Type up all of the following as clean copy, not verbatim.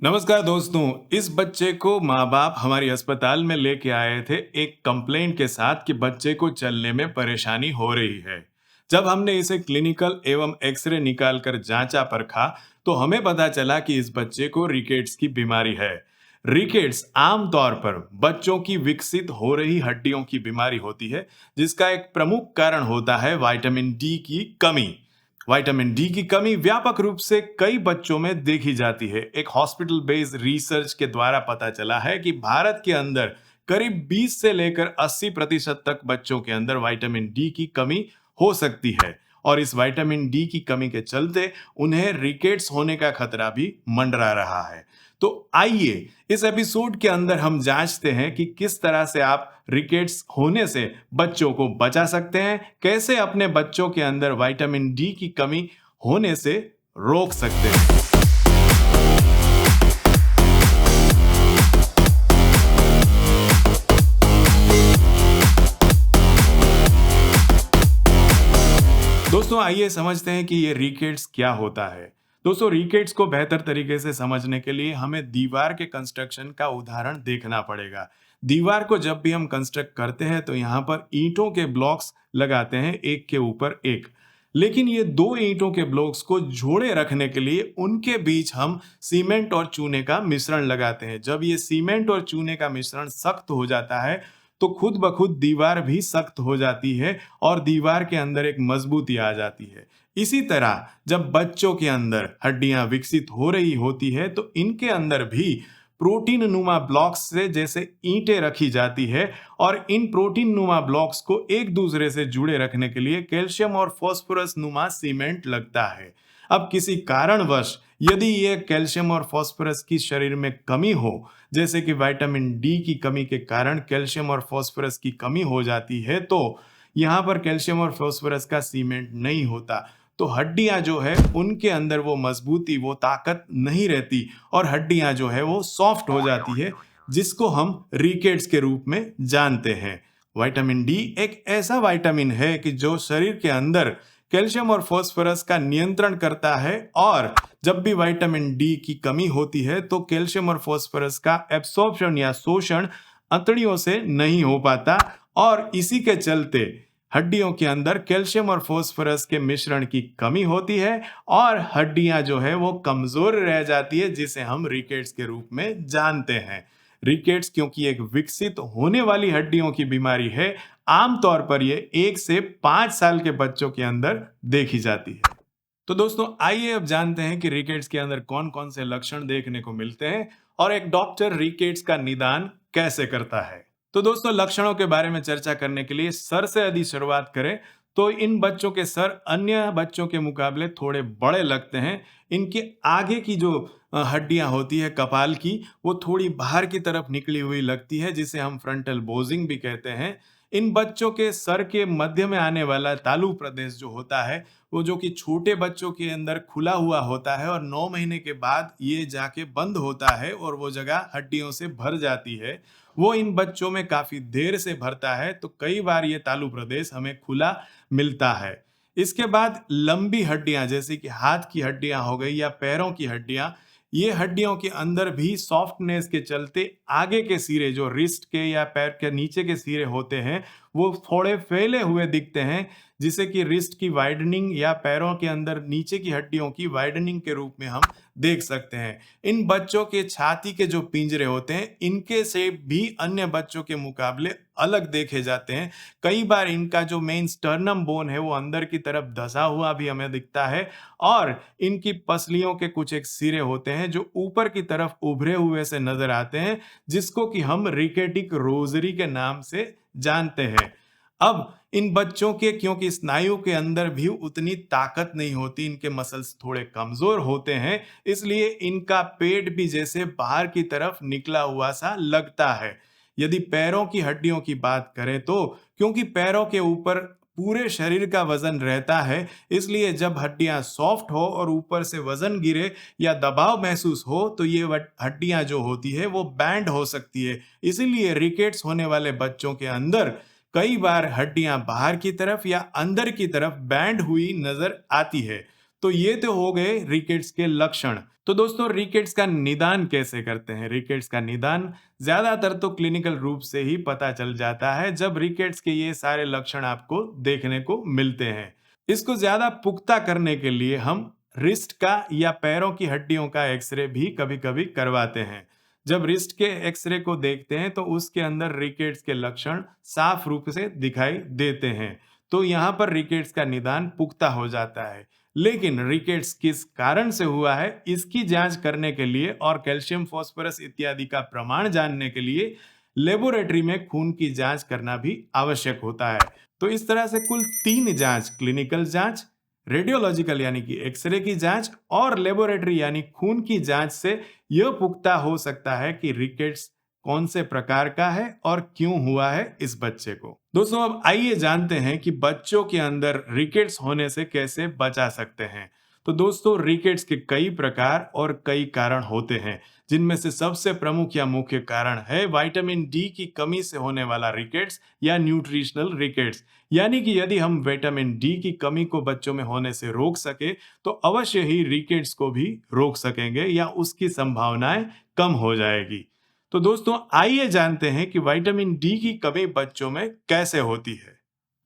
नमस्कार दोस्तों। इस बच्चे को माँ बाप हमारी अस्पताल में लेके आए थे एक कंप्लेंट के साथ कि बच्चे को चलने में परेशानी हो रही है। जब हमने इसे क्लिनिकल एवं एक्सरे निकाल कर जांचा परखा तो हमें पता चला कि इस बच्चे को रिकेट्स की बीमारी है। रिकेट्स आमतौर पर बच्चों की विकसित हो रही हड्डियों की बीमारी होती है, जिसका एक प्रमुख कारण होता है विटामिन डी की कमी। विटामिन डी की कमी व्यापक रूप से कई बच्चों में देखी जाती है। एक हॉस्पिटल बेस्ड रिसर्च के द्वारा पता चला है कि भारत के अंदर करीब 20 से लेकर 80% तक बच्चों के अंदर विटामिन डी की कमी हो सकती है और इस विटामिन डी की कमी के चलते उन्हें रिकेट्स होने का खतरा भी मंडरा रहा है। तो आइए इस एपिसोड के अंदर हम जांचते हैं कि किस तरह से आप रिकेट्स होने से बच्चों को बचा सकते हैं, कैसे अपने बच्चों के अंदर विटामिन डी की कमी होने से रोक सकते हैं। दोस्तों आइए समझते हैं कि ये रिकेट्स क्या होता है। दोस्तों रिकेट्स को बेहतर तरीके से समझने के लिए हमें दीवार के कंस्ट्रक्शन का उदाहरण देखना पड़ेगा। दीवार को जब भी हम कंस्ट्रक्ट करते हैं तो यहाँ पर ईंटों के ब्लॉक्स लगाते हैं एक के ऊपर एक। लेकिन ये दो ईंटों के ब्लॉक्स को जोड़े रखने के लिए उनके बीच हम सीमेंट और चूने का मिश्रण लगाते हैं। जब ये सीमेंट और चूने का मिश्रण सख्त हो जाता है तो खुद ब खुद दीवार भी सख्त हो जाती है और दीवार के अंदर एक मजबूती आ जाती है। इसी तरह जब बच्चों के अंदर हड्डियां विकसित हो रही होती है तो इनके अंदर भी प्रोटीन नुमा ब्लॉक्स से जैसे ईंटें रखी जाती है और इन प्रोटीन नुमा ब्लॉक्स को एक दूसरे से जुड़े रखने के लिए कैल्शियम और फास्फोरस नुमा सीमेंट लगता है। अब किसी कारणवश यदि ये कैल्शियम और फास्फोरस की शरीर में कमी हो, जैसे कि विटामिन डी की कमी के कारण कैल्शियम और फास्फोरस की कमी हो जाती है, तो यहाँ पर कैल्शियम और फास्फोरस का सीमेंट नहीं होता तो हड्डियां जो है उनके अंदर वो मजबूती वो ताकत नहीं रहती और हड्डियां जो है वो सॉफ्ट हो जाती है, जिसको हम रिकेट्स के रूप में जानते हैं। विटामिन डी एक ऐसा विटामिन है कि जो शरीर के अंदर कैल्शियम और फास्फोरस का नियंत्रण करता है और जब भी विटामिन डी की कमी होती है तो कैल्शियम और फास्फोरस का एब्सॉर्प्शन या शोषण अंतड़ियों से नहीं हो पाता और इसी के चलते हड्डियों के अंदर कैल्शियम और फास्फोरस के मिश्रण की कमी होती है और हड्डियां जो है वो कमजोर रह जाती है, जिसे हम रिकेट्स के रूप में जानते हैं। रिकेट्स क्योंकि एक विकसित होने वाली हड्डियों की बीमारी है, आमतौर पर ये 1 से 5 साल के बच्चों के अंदर देखी जाती है। तो दोस्तों आइए अब जानते हैं कि रिकेट्स के अंदर कौन कौन से लक्षण देखने को मिलते हैं और एक डॉक्टर रिकेट्स का निदान कैसे करता है। तो दोस्तों लक्षणों के बारे में चर्चा करने के लिए सर से यदि शुरुआत करें तो इन बच्चों के सर अन्य बच्चों के मुकाबले थोड़े बड़े लगते हैं। इनके आगे की जो हड्डियां होती है कपाल की, वो थोड़ी बाहर की तरफ निकली हुई लगती है, जिसे हम फ्रंटल बोजिंग भी कहते हैं। इन बच्चों के सर के मध्य में आने वाला तालु प्रदेश जो होता है, वो जो कि छोटे बच्चों के अंदर खुला हुआ होता है और 9 महीने के बाद ये जाके बंद होता है और वो जगह हड्डियों से भर जाती है, वो इन बच्चों में काफी देर से भरता है, तो कई बार ये तालु प्रदेश हमें खुला मिलता है। इसके बाद लंबी हड्डियां जैसे कि हाथ की हड्डियां हो गई या पैरों की हड्डियां, ये हड्डियों के अंदर भी सॉफ्टनेस के चलते आगे के सिरे जो रिस्ट के या पैर के नीचे के सिरे होते हैं वो थोड़े फैले हुए दिखते हैं, जिसे कि रिस्ट की वाइडनिंग या पैरों के अंदर नीचे की हड्डियों की वाइडनिंग के रूप में हम देख सकते हैं। इन बच्चों के छाती के जो पिंजरे होते हैं इनके से भी अन्य बच्चों के मुकाबले अलग देखे जाते हैं। कई बार इनका जो मेन स्टर्नम बोन है वो अंदर की तरफ धंसा हुआ भी हमें दिखता है और इनकी पसलियों के कुछ एक सिरे होते हैं जो ऊपर की तरफ उभरे हुए से नजर आते हैं, जिसको कि हम रिकेटिक रोजरी के नाम से जानते हैं। अब इन बच्चों के क्योंकि स्नायु के अंदर भी उतनी ताकत नहीं होती, इनके मसल्स थोड़े कमजोर होते हैं, इसलिए इनका पेट भी जैसे बाहर की तरफ निकला हुआ सा लगता है। यदि पैरों की हड्डियों की बात करें तो क्योंकि पैरों के ऊपर पूरे शरीर का वजन रहता है, इसलिए जब हड्डियां सॉफ्ट हो और ऊपर से वजन गिरे या दबाव महसूस हो तो ये हड्डियां जो होती है वो बैंड हो सकती है। इसीलिए रिकेट्स होने वाले बच्चों के अंदर कई बार हड्डियां बाहर की तरफ या अंदर की तरफ बैंड हुई नजर आती है। तो ये तो हो गए रिकेट्स के लक्षण। तो दोस्तों रिकेट्स का निदान कैसे करते हैं? रिकेट्स का निदान ज्यादातर तो क्लिनिकल रूप से ही पता चल जाता है जब रिकेट्स के ये सारे लक्षण आपको देखने को मिलते हैं। इसको ज्यादा पुख्ता करने के लिए हम रिस्ट का या पैरों की हड्डियों का एक्सरे भी कभी कभी करवाते हैं। जब रिस्ट के एक्सरे को देखते हैं तो उसके अंदर रिकेट्स के लक्षण साफ रूप से दिखाई देते हैं, तो यहाँ पर रिकेट्स का निदान पुख्ता हो जाता है। लेकिन रिकेट्स किस कारण से हुआ है इसकी जांच करने के लिए और कैल्शियम फास्फोरस इत्यादि का प्रमाण जानने के लिए लेबोरेटरी में खून की जांच करना भी आवश्यक होता है। तो इस तरह से कुल 3 जांच, क्लिनिकल जांच, रेडियोलॉजिकल यानी कि एक्सरे की जांच और लेबोरेटरी यानी खून की जांच से यह पुख्ता हो सकता है कि रिकेट्स कौन से प्रकार का है और क्यों हुआ है इस बच्चे को। दोस्तों अब आइए जानते हैं कि बच्चों के अंदर रिकेट्स होने से कैसे बचा सकते हैं। तो दोस्तों रिकेट्स के कई प्रकार और कई कारण होते हैं, जिनमें से सबसे प्रमुख या मुख्य कारण है विटामिन डी की कमी से होने वाला रिकेट्स या न्यूट्रिशनल रिकेट्स। यानी कि यदि हम विटामिन डी की कमी को बच्चों में होने से रोक सके तो अवश्य ही रिकेट्स को भी रोक सकेंगे या उसकी संभावनाएं कम हो जाएगी। तो दोस्तों आइए जानते हैं कि विटामिन डी की कमी बच्चों में कैसे होती है।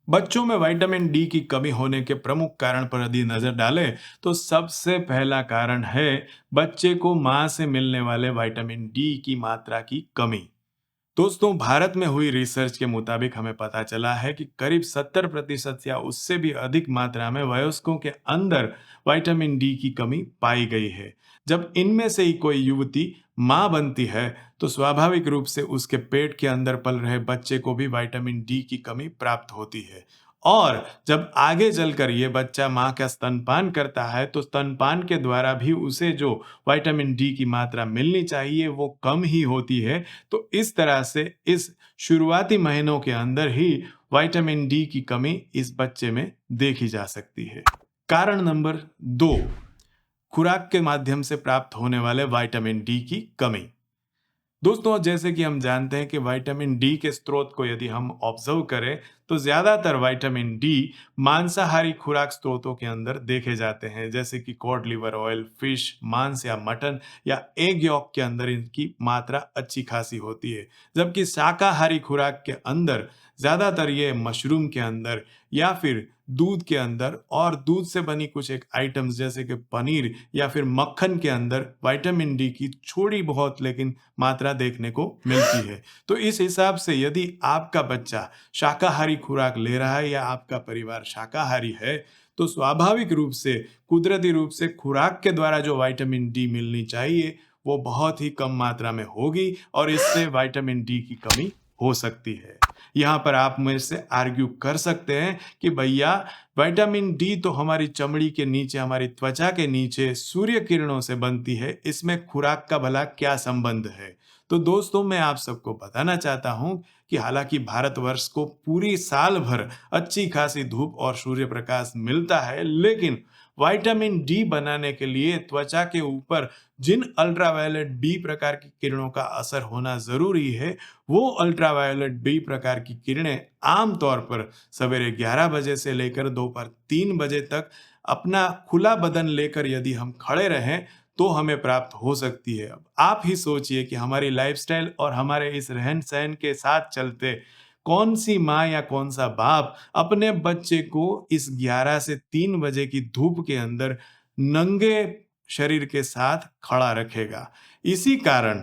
बच्चों में विटामिन डी की कमी होने के प्रमुख कारण पर यदि नजर डालें तो सबसे पहला कारण है बच्चे को मां से मिलने वाले विटामिन डी की मात्रा की कमी। दोस्तों भारत में हुई रिसर्च के मुताबिक हमें पता चला है कि करीब 70% या उससे भी अधिक मात्रा में वयस्कों के अंदर विटामिन डी की कमी पाई गई है। जब इनमें से ही कोई युवती मां बनती है तो स्वाभाविक रूप से उसके पेट के अंदर पल रहे बच्चे को भी विटामिन डी की कमी प्राप्त होती है। और जब आगे चलकर ये बच्चा मां का स्तनपान करता है तो स्तनपान के द्वारा भी उसे जो विटामिन डी की मात्रा मिलनी चाहिए वो कम ही होती है। तो इस तरह से इस शुरुआती महीनों के अंदर ही विटामिन डी की कमी इस बच्चे में देखी जा सकती है। कारण नंबर 2, खुराक के माध्यम से प्राप्त होने वाले विटामिन डी की कमी। दोस्तों जैसे कि हम जानते हैं कि विटामिन डी के स्रोत को यदि हम ऑब्जर्व करें तो ज्यादातर विटामिन डी मांसाहारी खुराक स्रोतों के अंदर देखे जाते हैं, जैसे कि कॉड लिवर ऑयल, फिश, मांस या मटन या एग यॉक के अंदर इनकी मात्रा अच्छी खासी होती है। जबकि शाकाहारी खुराक के अंदर ज्यादातर ये मशरूम के अंदर या फिर दूध के अंदर और दूध से बनी कुछ एक आइटम्स जैसे कि पनीर या फिर मक्खन के अंदर विटामिन डी की थोड़ी बहुत लेकिन मात्रा देखने को मिलती है। तो इस हिसाब से यदि आपका बच्चा शाकाहारी खुराक ले रहा है या आपका परिवार शाकाहारी है तो स्वाभाविक रूप से, कुदरती रूप से खुराक के द्वारा जो विटामिन डी मिलनी चाहिए वो बहुत ही कम मात्रा में होगी और इससे विटामिन डी की कमी हो सकती है। यहाँ पर आप मेरे से आर्ग्यू कर सकते हैं कि भैया विटामिन डी तो हमारी चमड़ी के नीचे, हमारी त्वचा के नीचे सूर्य किरणों से बनती है, इसमें खुराक का भला क्या संबंध है? तो दोस्तों मैं आप सबको बताना चाहता हूँ कि हालांकि भारतवर्ष को पूरी साल भर अच्छी खासी धूप और सूर्य प्रकाश मिलता है, लेकिन विटामिन डी बनाने के लिए त्वचा के ऊपर जिन अल्ट्रावायलेट बी प्रकार की किरणों का असर होना जरूरी है वो अल्ट्रावायलेट बी प्रकार की किरणें आमतौर पर सवेरे 11 बजे से लेकर दोपहर 3 बजे तक अपना खुला बदन लेकर यदि हम खड़े रहें तो हमें प्राप्त हो सकती है। अब आप ही सोचिए कि हमारी लाइफस्टाइल और हमारे इस रहन सहन के साथ चलते कौन सी माँ या कौन सा बाप अपने बच्चे को इस 11 से 3 बजे की धूप के अंदर नंगे शरीर के साथ खड़ा रखेगा। इसी कारण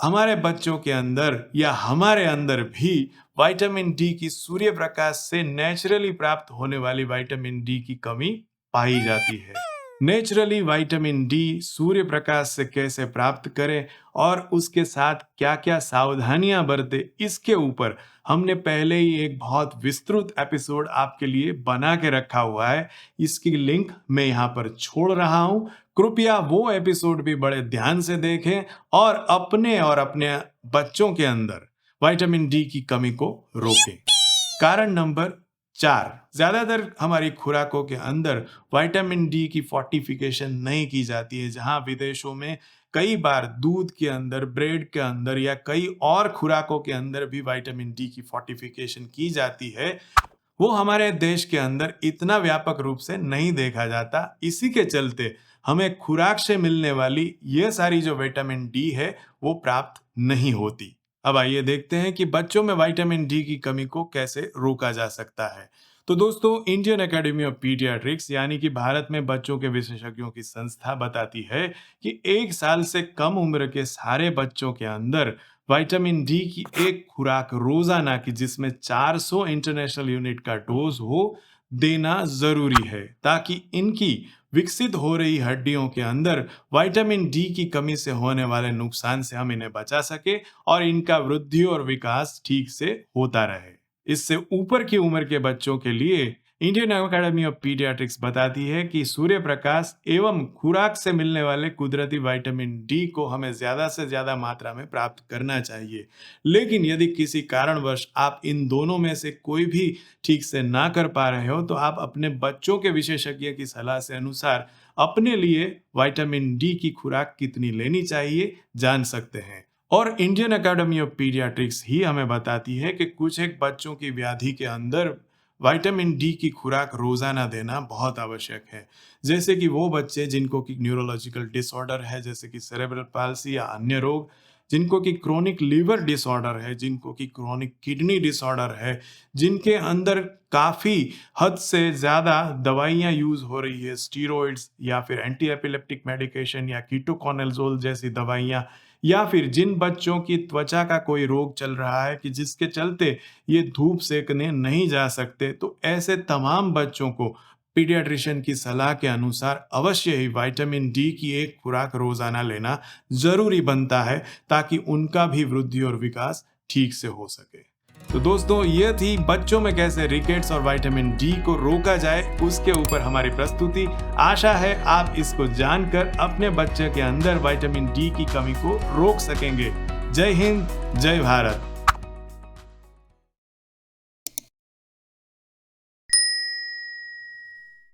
हमारे बच्चों के अंदर या हमारे अंदर भी विटामिन डी की सूर्य प्रकाश से नेचुरली प्राप्त होने वाली विटामिन डी की कमी पाई जाती है। Naturally vitamin D Surya Prakash से कैसे प्राप्त करें और उसके साथ क्या क्या सावधानियां बरतें, इसके ऊपर हमने पहले ही एक बहुत विस्तृत एपिसोड आपके लिए बना के रखा हुआ है। इसकी लिंक मैं यहाँ पर छोड़ रहा हूँ, कृपया वो एपिसोड भी बड़े ध्यान से देखें और अपने बच्चों के अंदर विटामिन डी की कमी को रोकें। कारण नंबर 4, ज्यादातर हमारी खुराकों के अंदर विटामिन डी की फोर्टिफिकेशन नहीं की जाती है। जहां विदेशों में कई बार दूध के अंदर, ब्रेड के अंदर या कई और खुराकों के अंदर भी विटामिन डी की फोर्टिफिकेशन की जाती है, वो हमारे देश के अंदर इतना व्यापक रूप से नहीं देखा जाता। इसी के चलते हमें खुराक से मिलने वाली ये सारी जो विटामिन डी है वो प्राप्त नहीं होती। अब आइए देखते हैं कि बच्चों में विटामिन डी की कमी को कैसे रोका जा सकता है। तो दोस्तों, इंडियन एकेडमी ऑफ पीडियाट्रिक्स यानी कि भारत में बच्चों के विशेषज्ञों की संस्था बताती है कि 1 साल से कम उम्र के सारे बच्चों के अंदर विटामिन डी की एक खुराक रोजाना की, जिसमें 400 इंटरनेशनल यूनिट का डोज हो, देना जरूरी है, ताकि इनकी विकसित हो रही हड्डियों के अंदर विटामिन डी की कमी से होने वाले नुकसान से हम इन्हें बचा सके और इनका वृद्धि और विकास ठीक से होता रहे। इससे ऊपर की उम्र के बच्चों के लिए इंडियन एकेडमी ऑफ पीडियाट्रिक्स बताती है कि सूर्य प्रकाश एवं खुराक से मिलने वाले कुदरती विटामिन डी को हमें ज्यादा से ज्यादा मात्रा में प्राप्त करना चाहिए। लेकिन यदि किसी कारणवश आप इन दोनों में से कोई भी ठीक से ना कर पा रहे हो, तो आप अपने बच्चों के विशेषज्ञ की सलाह से अनुसार अपने लिए विटामिन डी की खुराक कितनी लेनी चाहिए जान सकते हैं। और इंडियन एकेडमी ऑफ पीडियाट्रिक्स ही हमें बताती है कि कुछ एक बच्चों की व्याधि के अंदर विटामिन डी की खुराक रोजाना देना बहुत आवश्यक है। जैसे कि वो बच्चे जिनको कि न्यूरोलॉजिकल डिसऑर्डर है, जैसे कि सेरेब्रल पाल्सी या अन्य रोग, जिनको कि क्रोनिक लीवर डिसऑर्डर है, जिनको कि क्रोनिक किडनी डिसऑर्डर है, जिनके अंदर काफी हद से ज्यादा दवाइयां यूज हो रही है, स्टीरॉइड्स या फिर एंटी एपिलेप्टिक मेडिकेशन या कीटोकॉनेजोल जैसी दवाइयां, या फिर जिन बच्चों की त्वचा का कोई रोग चल रहा है कि जिसके चलते ये धूप सेकने नहीं जा सकते, तो ऐसे तमाम बच्चों को पीडियाट्रिशियन की सलाह के अनुसार अवश्य ही विटामिन डी की एक खुराक रोजाना लेना जरूरी बनता है, ताकि उनका भी वृद्धि और विकास ठीक से हो सके। तो दोस्तों, ये थी बच्चों में कैसे रिकेट्स और विटामिन डी को रोका जाए उसके ऊपर हमारी प्रस्तुति। आशा है आप इसको जानकर अपने बच्चे के अंदर विटामिन डी की कमी को रोक सकेंगे। जय हिंद, जय भारत।